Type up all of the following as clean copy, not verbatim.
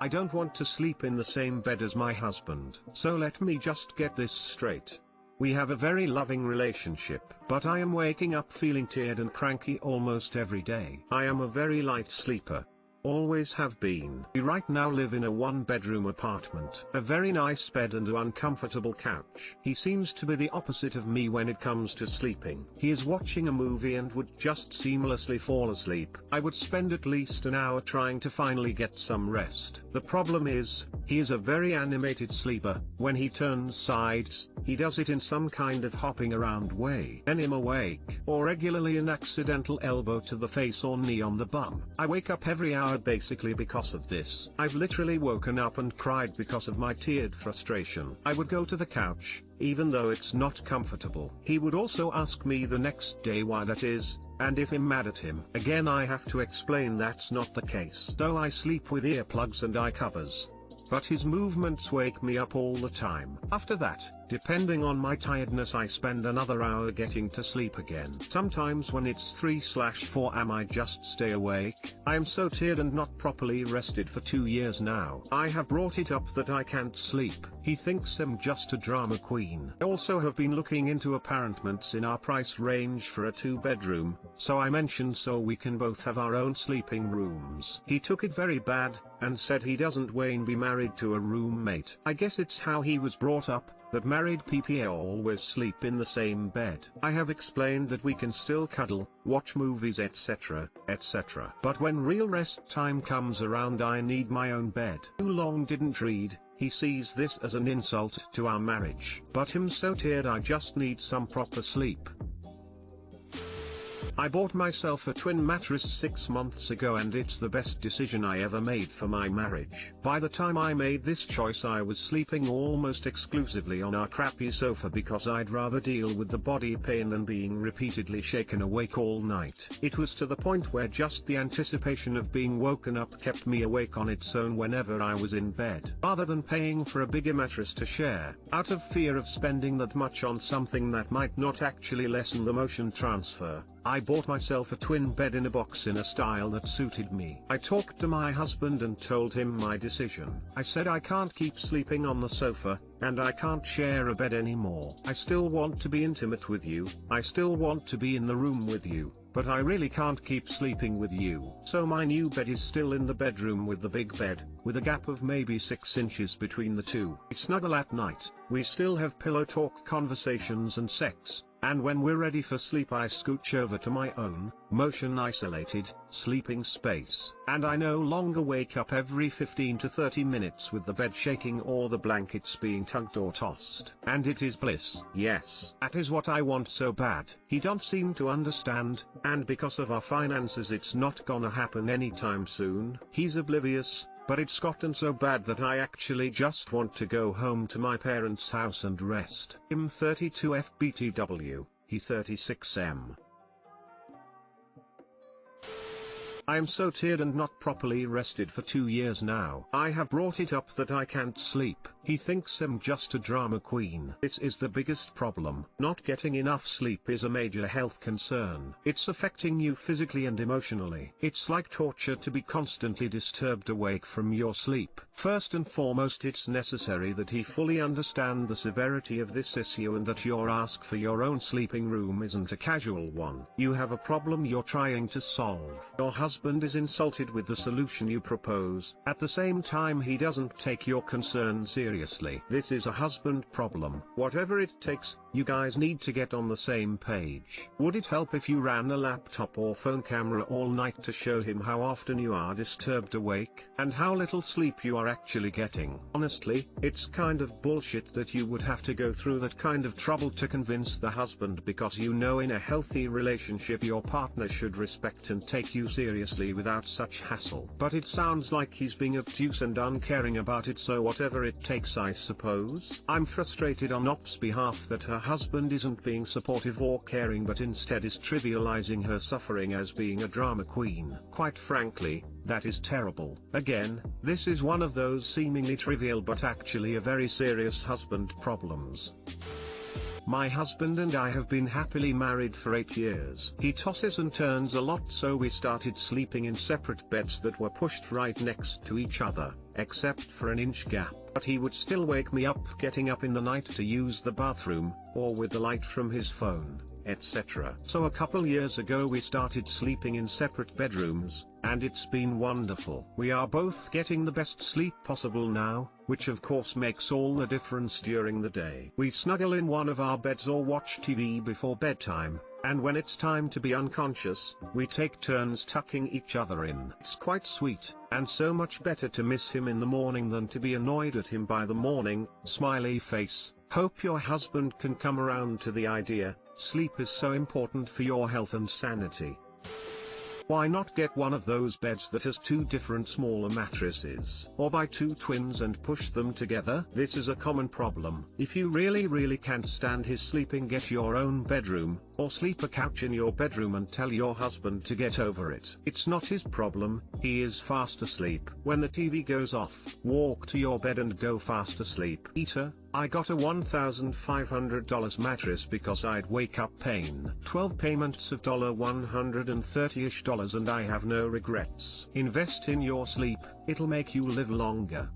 I don't want to sleep in the same bed as my husband. So let me just get this straight. We have a very loving relationship, but I am waking up feeling tired and cranky almost every day. I am a very light sleeper. Always have been. We right now live in a one-bedroom apartment. A very nice bed and an uncomfortable couch. He seems to be the opposite of me when it comes to sleeping. He is watching a movie and would just seamlessly fall asleep. I would spend at least an hour trying to finally get some rest. The problem is, he is a very animated sleeper. When he turns sides, he does it in some kind of hopping around way. When I'm awake, or regularly an accidental elbow to the face or knee on the bum. I wake up every hour basically because of this. I've literally woken up and cried because of my tiered frustration. I would go to the couch, even though it's not comfortable. He would also ask me the next day why that is, and if I'm mad at him. Again, I have to explain that's not the case. So I sleep with earplugs and eye covers. But his movements wake me up all the time. After that, depending on my tiredness, I spend another hour getting to sleep again. Sometimes when it's 3/4 I just stay awake. I am so tired and not properly rested for 2 years now. I have brought it up that I can't sleep. He thinks I'm just a drama queen. I also have been looking into apartments in our price range for a 2-bedroom, so I mentioned so we can both have our own sleeping rooms. He took it very bad, and said he doesn't want to be married to a roommate. I guess it's how he was brought up, that married people always sleep in the same bed. I have explained that we can still cuddle, watch movies etc., etc. But when real rest time comes around I need my own bed. Too long didn't read. He sees this as an insult to our marriage. But I'm so tired I just need some proper sleep. I bought myself a twin mattress 6 months ago and it's the best decision I ever made for my marriage. By the time I made this choice I was sleeping almost exclusively on our crappy sofa because I'd rather deal with the body pain than being repeatedly shaken awake all night. It was to the point where just the anticipation of being woken up kept me awake on its own whenever I was in bed. Rather than paying for a bigger mattress to share, out of fear of spending that much on something that might not actually lessen the motion transfer, I bought myself a twin bed in a box in a style that suited me. I talked to my husband and told him my decision. I said I can't keep sleeping on the sofa, and I can't share a bed anymore. I still want to be intimate with you, I still want to be in the room with you, but I really can't keep sleeping with you. So my new bed is still in the bedroom with the big bed, with a gap of maybe 6 inches between the two. We snuggle at night, we still have pillow talk conversations and sex. And when we're ready for sleep I scooch over to my own, motion-isolated, sleeping space. And I no longer wake up every 15 to 30 minutes with the bed shaking or the blankets being tugged or tossed. And it is bliss. Yes, that is what I want so bad. He don't seem to understand, and because of our finances it's not gonna happen anytime soon. He's oblivious. But it's gotten so bad that I actually just want to go home to my parents' house and rest. I'm 32 FBTW, he 36M. I am so tired and not properly rested for 2 years now. I have brought it up that I can't sleep. He thinks I'm just a drama queen. This is the biggest problem. Not getting enough sleep is a major health concern. It's affecting you physically and emotionally. It's like torture to be constantly disturbed awake from your sleep. First and foremost, it's necessary that he fully understand the severity of this issue and that your ask for your own sleeping room isn't a casual one. You have a problem you're trying to solve. Your husband is insulted with the solution you propose. At the same time, he doesn't take your concern seriously. This is a husband problem. Whatever it takes, you guys need to get on the same page. Would it help if you ran a laptop or phone camera all night to show him how often you are disturbed awake, and how little sleep you are actually getting? Honestly, it's kind of bullshit that you would have to go through that kind of trouble to convince the husband, because you know in a healthy relationship your partner should respect and take you seriously without such hassle. But it sounds like he's being obtuse and uncaring about it, so whatever it takes I suppose. I'm frustrated on Op's behalf that her husband isn't being supportive or caring but instead is trivializing her suffering as being a drama queen. Quite frankly, that is terrible. Again, this is one of those seemingly trivial but actually a very serious husband problems. My husband and I have been happily married for 8 years. He tosses and turns a lot, so we started sleeping in separate beds that were pushed right next to each other. except for an inch gap. But he would still wake me up getting up in the night to use the bathroom, or with the light from his phone, etc. So a couple years ago we started sleeping in separate bedrooms, and it's been wonderful. We are both getting the best sleep possible now, which of course makes all the difference during the day. We snuggle in one of our beds or watch TV before bedtime, and when it's time to be unconscious, we take turns tucking each other in. It's quite sweet, and so much better to miss him in the morning than to be annoyed at him by the morning. Smiley face. Hope your husband can come around to the idea. Sleep is so important for your health and sanity. Why not get one of those beds that has two different smaller mattresses? Or buy two twins and push them together? This is a common problem. If you really can't stand his sleeping, get your own bedroom, or sleep a couch in your bedroom and tell your husband to get over it. It's not his problem, he is fast asleep. When the TV goes off, walk to your bed and go fast asleep. Eater, I got a $1,500 mattress because I'd wake up pain. 12 payments of $130-ish and I have no regrets. Invest in your sleep, it'll make you live longer.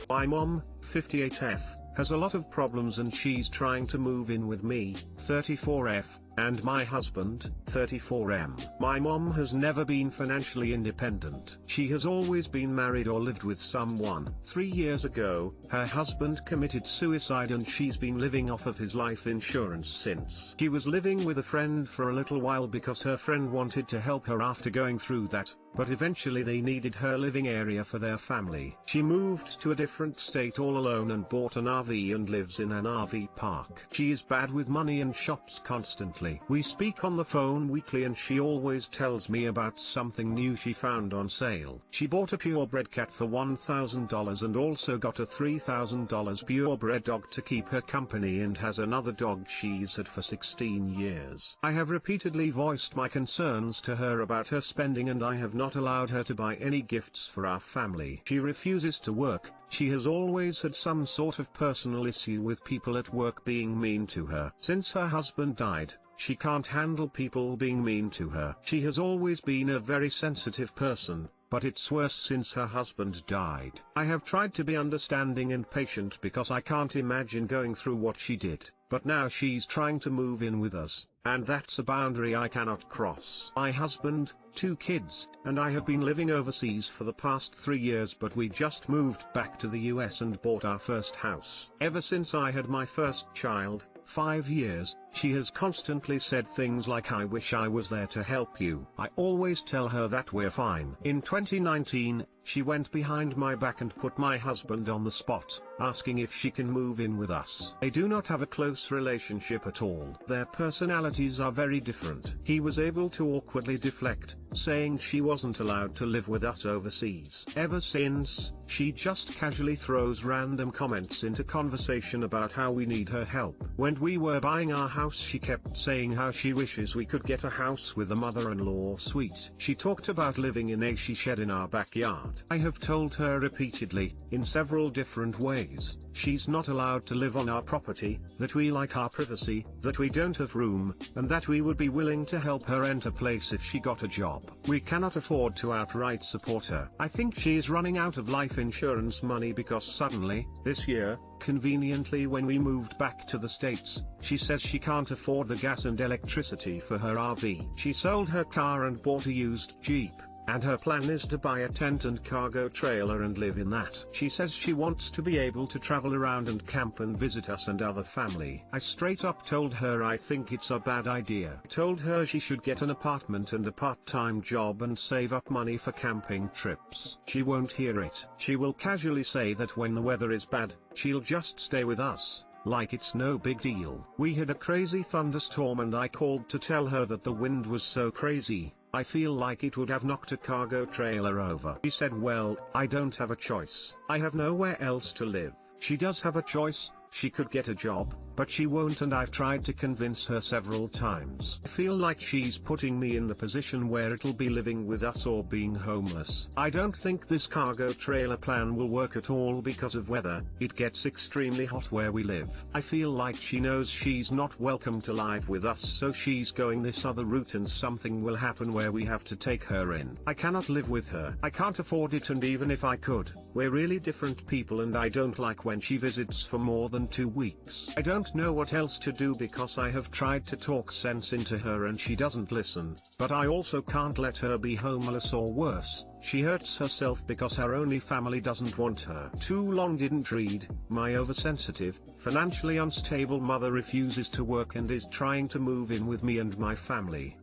My mom, 58F, has a lot of problems and she's trying to move in with me, 34F, and my husband, 34M. My mom has never been financially independent. She has always been married or lived with someone. 3 years ago, her husband committed suicide and she's been living off of his life insurance since. She was living with a friend for a little while because her friend wanted to help her after going through that, but eventually they needed her living area for their family. She moved to a different state all alone and bought an RV and lives in an RV park. She is bad with money and shops constantly. We speak on the phone weekly and she always tells me about something new she found on sale. She bought a purebred cat for $1,000 and also got a $3,000 purebred dog to keep her company and has another dog she's had for 16 years. I have repeatedly voiced my concerns to her about her spending and I have not allowed her to buy any gifts for our family. She refuses to work. She has always had some sort of personal issue with people at work being mean to her. Since her husband died, she can't handle people being mean to her. She has always been a very sensitive person, but it's worse since her husband died. I have tried to be understanding and patient because I can't imagine going through what she did, but now she's trying to move in with us, and that's a boundary I cannot cross. My husband, 2 kids, and I have been living overseas for the past 3 years, but we just moved back to the US and bought our first house. Ever since I had my first child, 5 years, she has constantly said things like, "I wish I was there to help you." I always tell her that we're fine. In 2019, she went behind my back and put my husband on the spot, asking if she can move in with us. They do not have a close relationship at all. Their personalities are very different. He was able to awkwardly deflect, saying she wasn't allowed to live with us overseas. Ever since, she just casually throws random comments into conversation about how we need her help. When we were buying our house, she kept saying how she wishes we could get a house with a mother-in-law suite. She talked about living in a she shed in our backyard. I have told her repeatedly, in several different ways, she's not allowed to live on our property, that we like our privacy, that we don't have room, and that we would be willing to help her rent a place if she got a job. We cannot afford to outright support her. I think she is running out of life insurance money because suddenly, this year, conveniently when we moved back to the States, she says she can't afford the gas and electricity for her RV. She sold her car and bought a used Jeep, and her plan is to buy a tent and cargo trailer and live in that. She says she wants to be able to travel around and camp and visit us and other family. I straight up told her I think it's a bad idea. I told her she should get an apartment and a part-time job and save up money for camping trips. She won't hear it. She will casually say that when the weather is bad, she'll just stay with us, like it's no big deal. We had a crazy thunderstorm and I called to tell her that the wind was so crazy, I feel like it would have knocked a cargo trailer over. She said, "Well, I don't have a choice. I have nowhere else to live." She does have a choice. She could get a job, but she won't, and I've tried to convince her several times. I feel like she's putting me in the position where it'll be living with us or being homeless. I don't think this cargo trailer plan will work at all because of weather. It gets extremely hot where we live. I feel like she knows she's not welcome to live with us, so she's going this other route, and something will happen where we have to take her in. I cannot live with her. I can't afford it, and even if I could, we're really different people, and I don't like when she visits for more than 2 weeks. I don't know what else to do because I have tried to talk sense into her and she doesn't listen, but I also can't let her be homeless or worse. She hurts herself because her only family doesn't want her. Too long didn't read. My oversensitive, financially unstable mother refuses to work and is trying to move in with me and my family.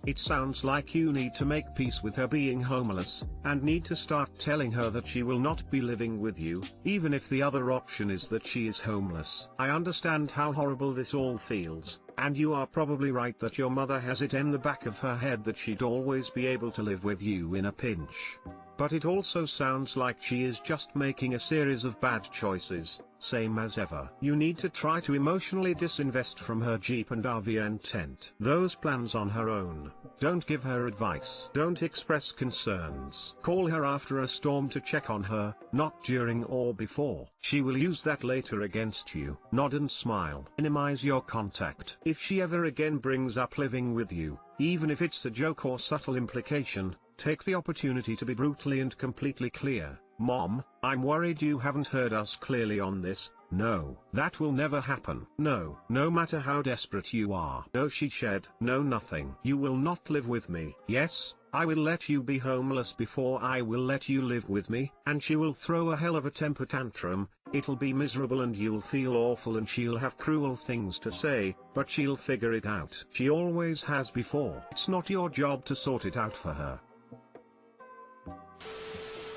It sounds like you need to make peace with her being homeless, and need to start telling her that she will not be living with you, even if the other option is that she is homeless. I understand how horrible this all feels, and you are probably right that your mother has it in the back of her head that she'd always be able to live with you in a pinch. But it also sounds like she is just making a series of bad choices, same as ever. You need to try to emotionally disinvest from her Jeep and RV and tent. Those plans on her own. Don't give her advice. Don't express concerns. Call her after a storm to check on her, not during or before. She will use that later against you. Nod and smile. Minimize your contact. If she ever again brings up living with you, even if it's a joke or subtle implication, take the opportunity to be brutally and completely clear. Mom, I'm worried you haven't heard us clearly on this. No, that will never happen. No, no matter how desperate you are. No, she said. No, nothing. You will not live with me. Yes, I will let you be homeless before I will let you live with me. And she will throw a hell of a temper tantrum. It'll be miserable and you'll feel awful and she'll have cruel things to say, but she'll figure it out. She always has before. It's not your job to sort it out for her.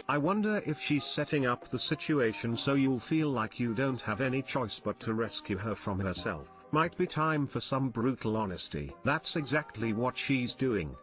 I wonder if she's setting up the situation so you'll feel like you don't have any choice but to rescue her from herself. Might be time for some brutal honesty. That's exactly what she's doing.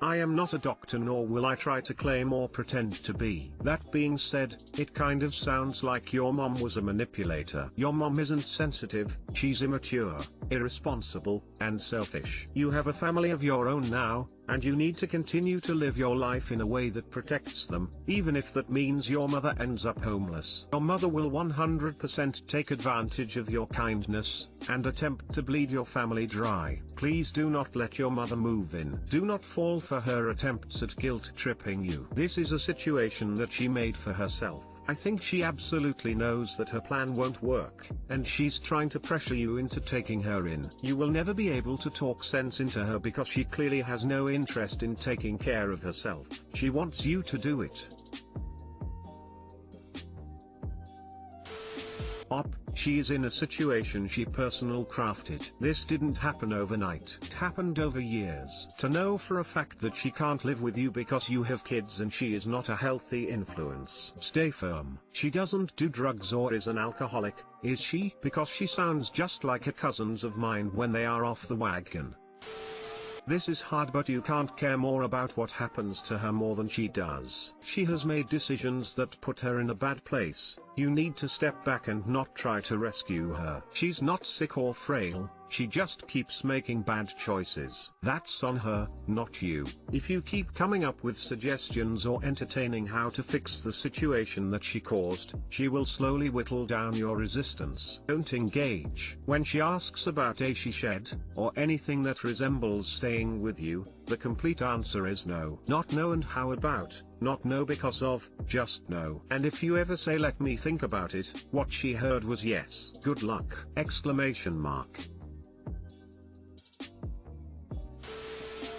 I am not a doctor, nor will I try to claim or pretend to be. That being said, it kind of sounds like your mom was a manipulator. Your mom isn't sensitive, she's immature, irresponsible, and selfish. You have a family of your own now, and you need to continue to live your life in a way that protects them, even if that means your mother ends up homeless. Your mother will 100% take advantage of your kindness, and attempt to bleed your family dry. Please do not let your mother move in. Do not fall for her attempts at guilt-tripping you. This is a situation that she made for herself. I think she absolutely knows that her plan won't work, and she's trying to pressure you into taking her in. You will never be able to talk sense into her because she clearly has no interest in taking care of herself. She wants you to do it. She is in a situation she personal crafted. This didn't happen overnight. It happened over years. To know for a fact that she can't live with you because you have kids and she is not a healthy influence. Stay firm. She doesn't do drugs or is an alcoholic, is she? Because she sounds just like her cousins of mine when they are off the wagon. This is hard, but you can't care more about what happens to her more than she does. She has made decisions that put her in a bad place. You need to step back and not try to rescue her. She's not sick or frail, she just keeps making bad choices. That's on her, not you. If you keep coming up with suggestions or entertaining how to fix the situation that she caused, she will slowly whittle down your resistance. Don't engage. When she asks about a she shed, or anything that resembles staying with you, the complete answer is no. Not no and how about, not no because of, just no. And if you ever say let me think about it, what she heard was yes. Good luck! Exclamation mark.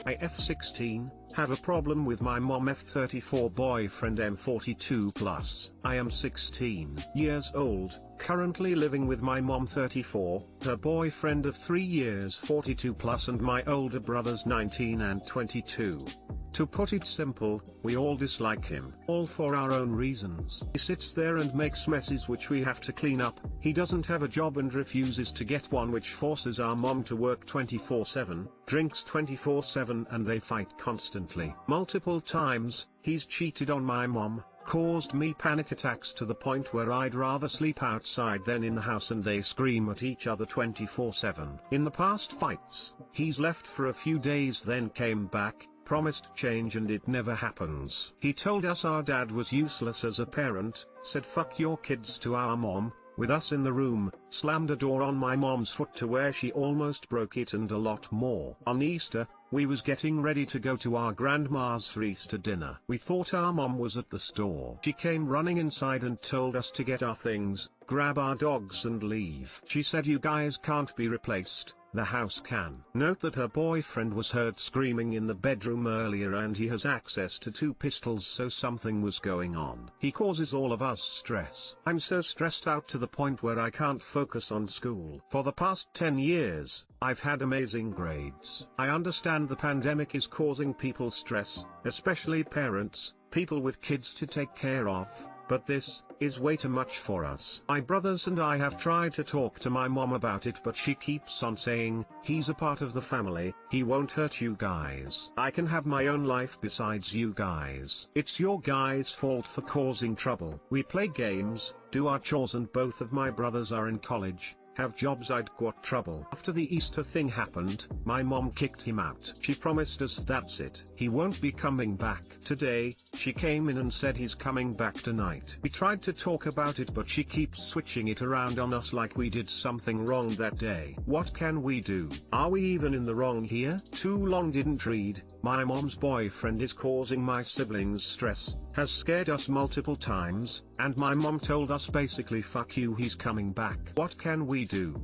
I F16, have a problem with my mom. F34 boyfriend M42+. I am 16 years old, currently living with my mom 34, her boyfriend of 3 years 42+, and my older brothers 19 and 22. To put it simple, we all dislike him, all for our own reasons. He sits there and makes messes which we have to clean up. He doesn't have a job and refuses to get one, which forces our mom to work 24/7, drinks 24/7, and they fight constantly. Multiple times, he's cheated on my mom, caused me panic attacks to the point where I'd rather sleep outside than in the house, and they scream at each other 24/7. In the past fights, he's left for a few days then came back, promised change, and it never happens. He told us our dad was useless as a parent, said fuck your kids to our mom, with us in the room, slammed a door on my mom's foot to where she almost broke it, and a lot more. On Easter, we was getting ready to go to our grandma's for Easter dinner. We thought our mom was at the store. She came running inside and told us to get our things, grab our dogs and leave. She said you guys can't be replaced, the house can. Note that her boyfriend was heard screaming in the bedroom earlier and he has access to 2 pistols, so something was going on. He causes all of us stress. I'm so stressed out to the point where I can't focus on school. For the past 10 years, I've had amazing grades. I understand the pandemic is causing people stress, especially parents, people with kids to take care of. But this is way too much for us. My brothers and I have tried to talk to my mom about it, but she keeps on saying, he's a part of the family, he won't hurt you guys. I can have my own life besides you guys. It's your guys' fault for causing trouble. We play games, do our chores, and both of my brothers are in college, have jobs. I'd got trouble. After the Easter thing happened, my mom kicked him out. She promised us that's it. He won't be coming back. Today, she came in and said he's coming back tonight. We tried to talk about it, but she keeps switching it around on us like we did something wrong that day. What can we do? Are we even in the wrong here? Too long didn't read. My mom's boyfriend is causing my siblings stress, has scared us multiple times, and my mom told us basically fuck you, he's coming back. What can we do?